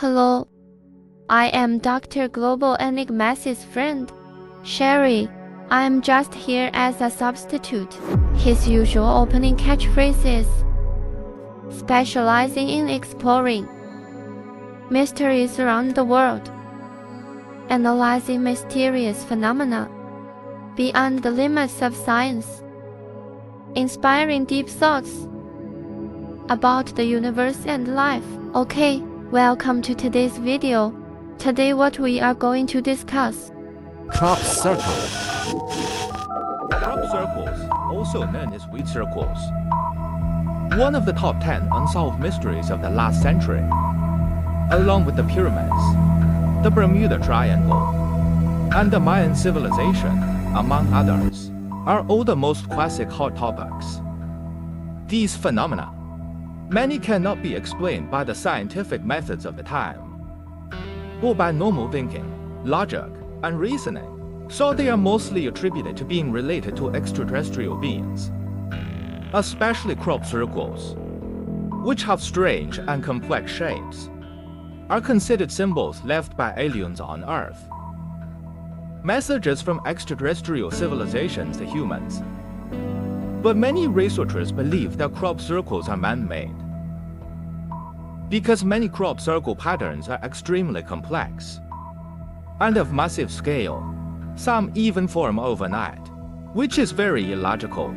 Hello, I am Dr. Global Enigma's friend, Sherry. I am just here as a substitute. His usual opening catchphrase is specializing in exploring mysteries around the world, analyzing mysterious phenomena beyond the limits of science, inspiring deep thoughts about the universe and life. Okay, welcome to today's video. Today what we are going to discuss: Crop circles. Crop circles, also known as wheat circles. One of the top 10 unsolved mysteries of the last century, along with the pyramids, the Bermuda Triangle, and the Mayan civilization, among others, are all the most classic hot topics. These phenomena, many cannot be explained by the scientific methods of the time, or by normal thinking, logic, and reasoning, so they are mostly attributed to being related to extraterrestrial beings, especially crop circles, which have strange and complex shapes, are considered symbols left by aliens on Earth, messages from extraterrestrial civilizations to humans. But many researchers believe that crop circles are man-made, because many crop circle patterns are extremely complex and of massive scale. Some even form overnight, which is very illogical.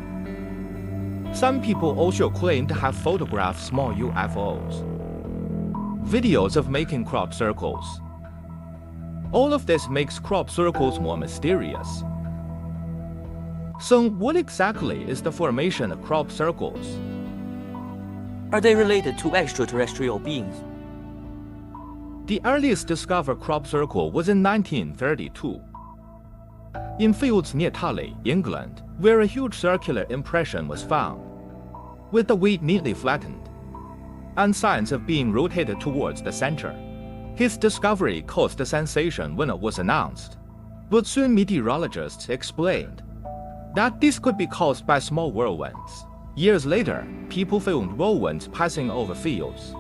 Some people also claim to have photographed small UFOs, videos of making crop circles. All of this makes crop circles more mysterious. So what exactly is the formation of crop circles? Are they related to extraterrestrial beings? The earliest discovered crop circle was in 1932. In fields near Tully, England, where a huge circular impression was found, with the wheat neatly flattened, and signs of being rotated towards the center. His discovery caused a sensation when it was announced, but soon meteorologists explained that this could be caused by small whirlwinds. Years later, people filmed whirlwinds passing over fields,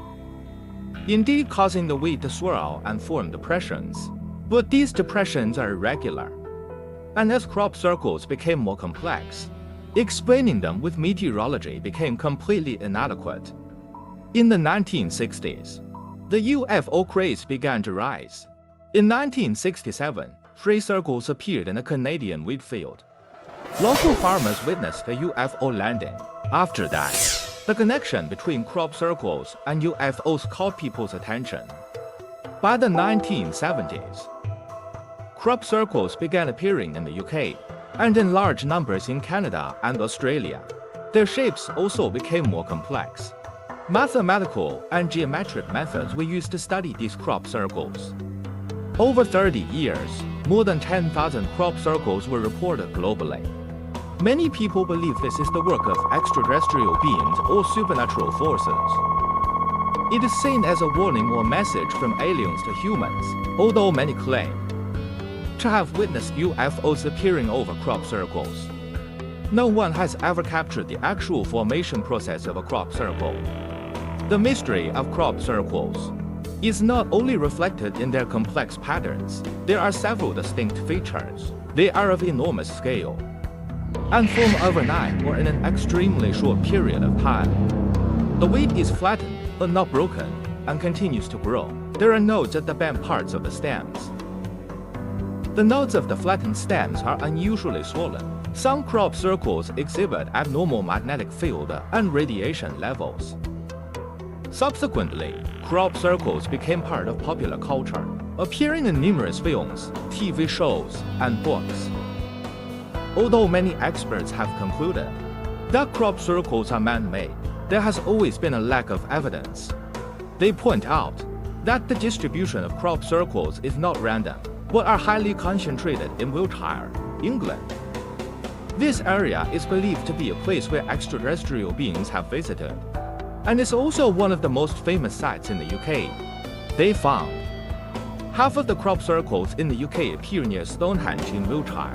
indeed causing the wheat to swirl and form depressions. But these depressions are irregular, and as crop circles became more complex, explaining them with meteorology became completely inadequate. In the 1960s, the UFO craze began to rise. In 1967, 3 circles appeared in a Canadian wheat field. Local farmers witnessed a UFO landing. After that, the connection between crop circles and UFOs caught people's attention. By the 1970s, crop circles began appearing in the UK and in large numbers in Canada and Australia. Their shapes also became more complex. Mathematical and geometric methods were used to study these crop circles. Over 30 years, more than 10,000 crop circles were reported globally. Many people believe this is the work of extraterrestrial beings or supernatural forces. It is seen as a warning or message from aliens to humans, although many claim to have witnessed UFOs appearing over crop circles. No one has ever captured the actual formation process of a crop circle. The mystery of crop circles is not only reflected in their complex patterns. There are several distinct features. They are of enormous scale and form overnight or in an extremely short period of time. The wheat is flattened but not broken and continues to grow. There are nodes at the bent parts of the stems. The nodes of the flattened stems are unusually swollen. Some crop circles exhibit abnormal magnetic field and radiation levels. Subsequently, crop circles became part of popular culture, appearing in numerous films, TV shows, and books. Although many experts have concluded that crop circles are man-made, there has always been a lack of evidence. They point out that the distribution of crop circles is not random, but are highly concentrated in Wiltshire, England. This area is believed to be a place where extraterrestrial beings have visited, and is also one of the most famous sites in the UK. They found half of the crop circles in the UK appear near Stonehenge in Wiltshire,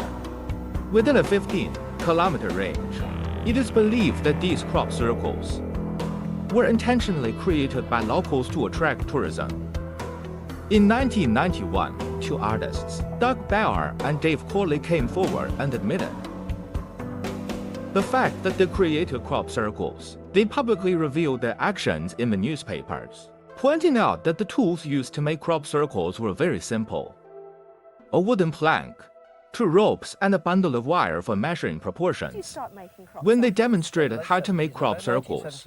within a 15-kilometer range. It is believed that these crop circles were intentionally created by locals to attract tourism. In 1991, two artists, Doug Bauer and Dave Corley, came forward and admitted the fact that they created crop circles. They publicly revealed their actions in the newspapers, pointing out that the tools used to make crop circles were very simple: a wooden plank, two ropes, and a bundle of wire for measuring proportions. When they demonstrated how to make crop circles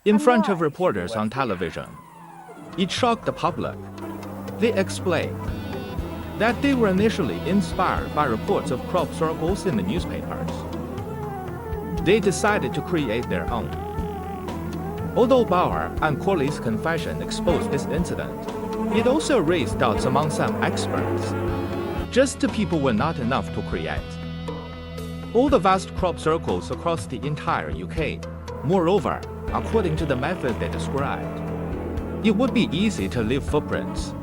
in front of reporters on television, it shocked the public. They explained that they were initially inspired by reports of crop circles in the newspapers. They decided to create their own. Although Bauer and Corley's confession exposed this incident, it also raised doubts among some experts. Just the people were not enough to create all the vast crop circles across the entire UK. Moreover, according to the method they described, it would be easy to leave footprints.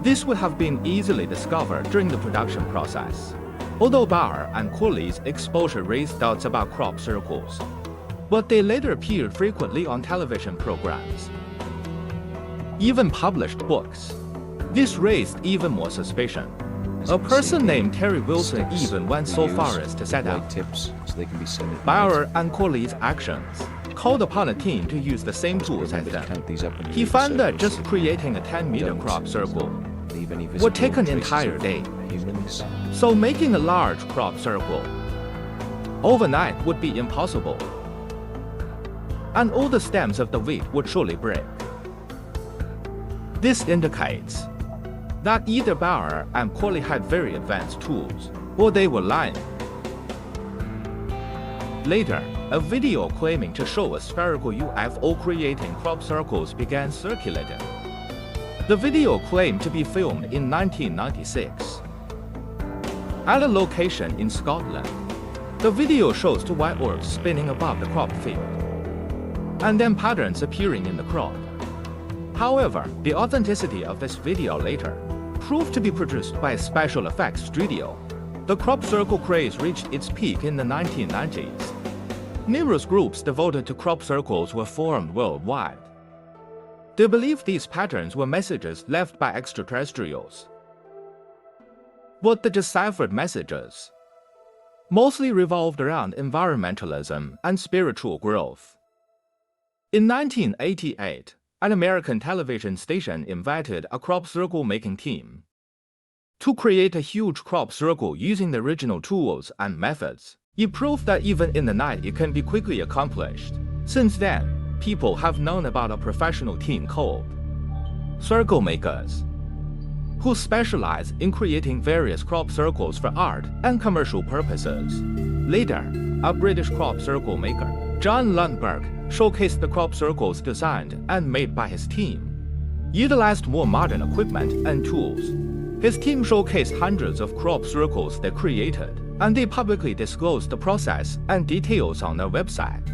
This would have been easily discovered during the production process. Although Bauer and Corley's exposure raised doubts about crop circles, but they later appeared frequently on television programs, even published books. This raised even more suspicion. A person named Terry Wilson even went so far as to set out Bauer and Corley's actions, called upon a team to use the same tools as them. He found that just creating a 10-meter crop circle would take an entire day. So making a large crop circle overnight would be impossible, and all the stems of the wheat would surely break. This indicates that either Bauer and Corley had very advanced tools, or they were lying. Later, a video claiming to show a spherical UFO creating crop circles began circulating. The video claimed to be filmed in 1996 at a location in Scotland. The video shows two white orbs spinning above the crop field, and then patterns appearing in the crop. However, the authenticity of this video later proved to be produced by a special effects studio. The crop circle craze reached its peak in the 1990s. Numerous groups devoted to crop circles were formed worldwide. They believed these patterns were messages left by extraterrestrials. But the deciphered messages mostly revolved around environmentalism and spiritual growth. In 1988, an American television station invited a crop circle making team to create a huge crop circle using the original tools and methods. It proved that even in the night it can be quickly accomplished. Since then, people have known about a professional team called circle makers, who specialize in creating various crop circles for art and commercial purposes. Later, a British crop circle maker, John Lundberg, showcased the crop circles designed and made by his team, utilized more modern equipment and tools. His team showcased hundreds of crop circles they created, and they publicly disclosed the process and details on their website.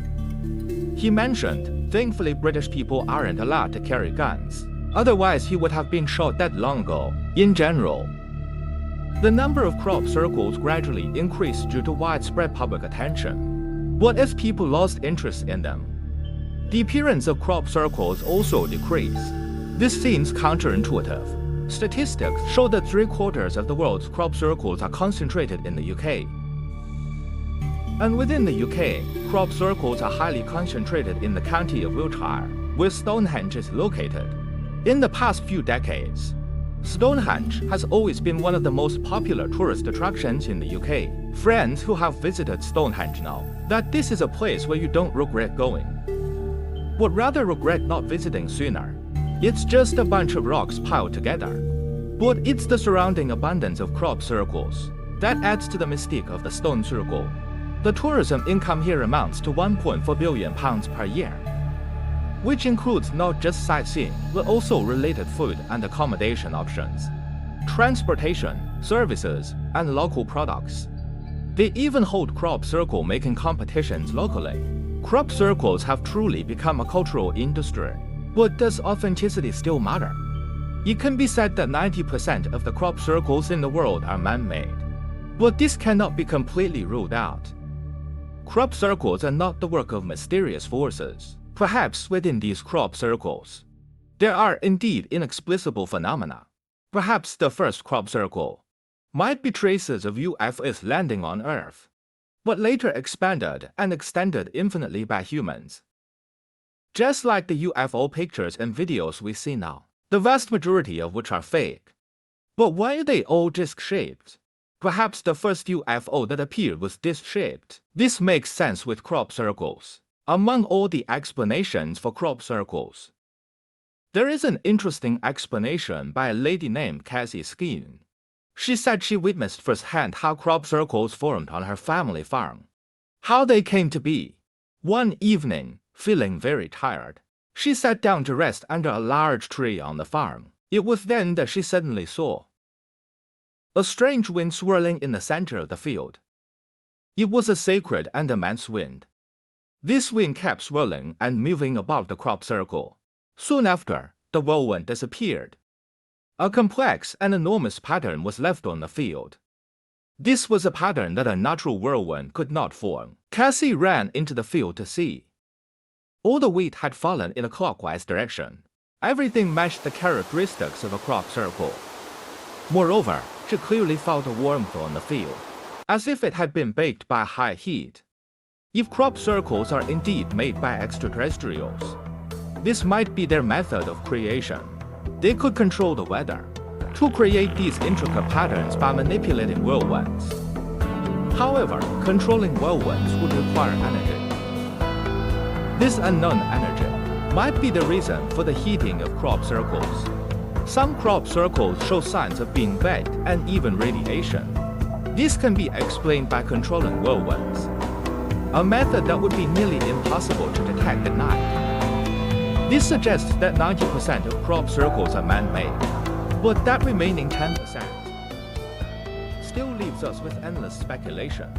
He mentioned, thankfully British people aren't allowed to carry guns, otherwise he would have been shot dead long ago. In general, the number of crop circles gradually increased due to widespread public attention. But as people lost interest in them, the appearance of crop circles also decreased. This seems counterintuitive. Statistics show that 3/4 of the world's crop circles are concentrated in the UK. And within the UK, crop circles are highly concentrated in the county of Wiltshire, where Stonehenge is located. In the past few decades, Stonehenge has always been one of the most popular tourist attractions in the UK. Friends who have visited Stonehenge know that this is a place where you don't regret going, but rather regret not visiting sooner. It's just a bunch of rocks piled together, but it's the surrounding abundance of crop circles that adds to the mystique of the stone circle. The tourism income here amounts to £1.4 billion per year, which includes not just sightseeing, but also related food and accommodation options, transportation, services, and local products. They even hold crop circle making competitions locally. Crop circles have truly become a cultural industry. But does authenticity still matter? It can be said that 90% of the crop circles in the world are man-made, but this cannot be completely ruled out. Crop circles are not the work of mysterious forces. Perhaps within these crop circles, there are indeed inexplicable phenomena. Perhaps the first crop circle might be traces of UFOs landing on Earth, but later expanded and extended infinitely by humans. Just like the UFO pictures and videos we see now, the vast majority of which are fake. But why are they all disc-shaped? Perhaps the first UFO that appeared was disc-shaped. This makes sense with crop circles. Among all the explanations for crop circles, there is an interesting explanation by a lady named Cassie Skeen. She said she witnessed firsthand how crop circles formed on her family farm. How they came to be. One evening, feeling very tired, she sat down to rest under a large tree on the farm. It was then that she suddenly saw a strange wind swirling in the center of the field. It was a sacred and immense wind. This wind kept swirling and moving above the crop circle. Soon after, the whirlwind disappeared. A complex and enormous pattern was left on the field. This was a pattern that a natural whirlwind could not form. Cassie ran into the field to see. All the wheat had fallen in a clockwise direction. Everything matched the characteristics of a crop circle. Moreover, she clearly felt a warmth on the field, as if it had been baked by high heat. If crop circles are indeed made by extraterrestrials, this might be their method of creation. They could control the weather to create these intricate patterns by manipulating whirlwinds. However, controlling whirlwinds would require energy. This unknown energy might be the reason for the heating of crop circles. Some crop circles show signs of being baked and even radiation. This can be explained by controlling whirlwinds, a method that would be nearly impossible to detect at night. This suggests that 90% of crop circles are man-made, but that remaining 10% still leaves us with endless speculation.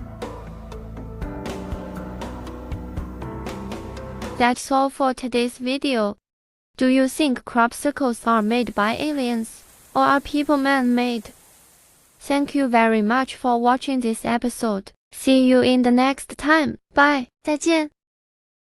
That's all for today's video. Do you think crop circles are made by aliens, or are people man-made? Thank you very much for watching this episode. See you in the next time. Bye. 再见。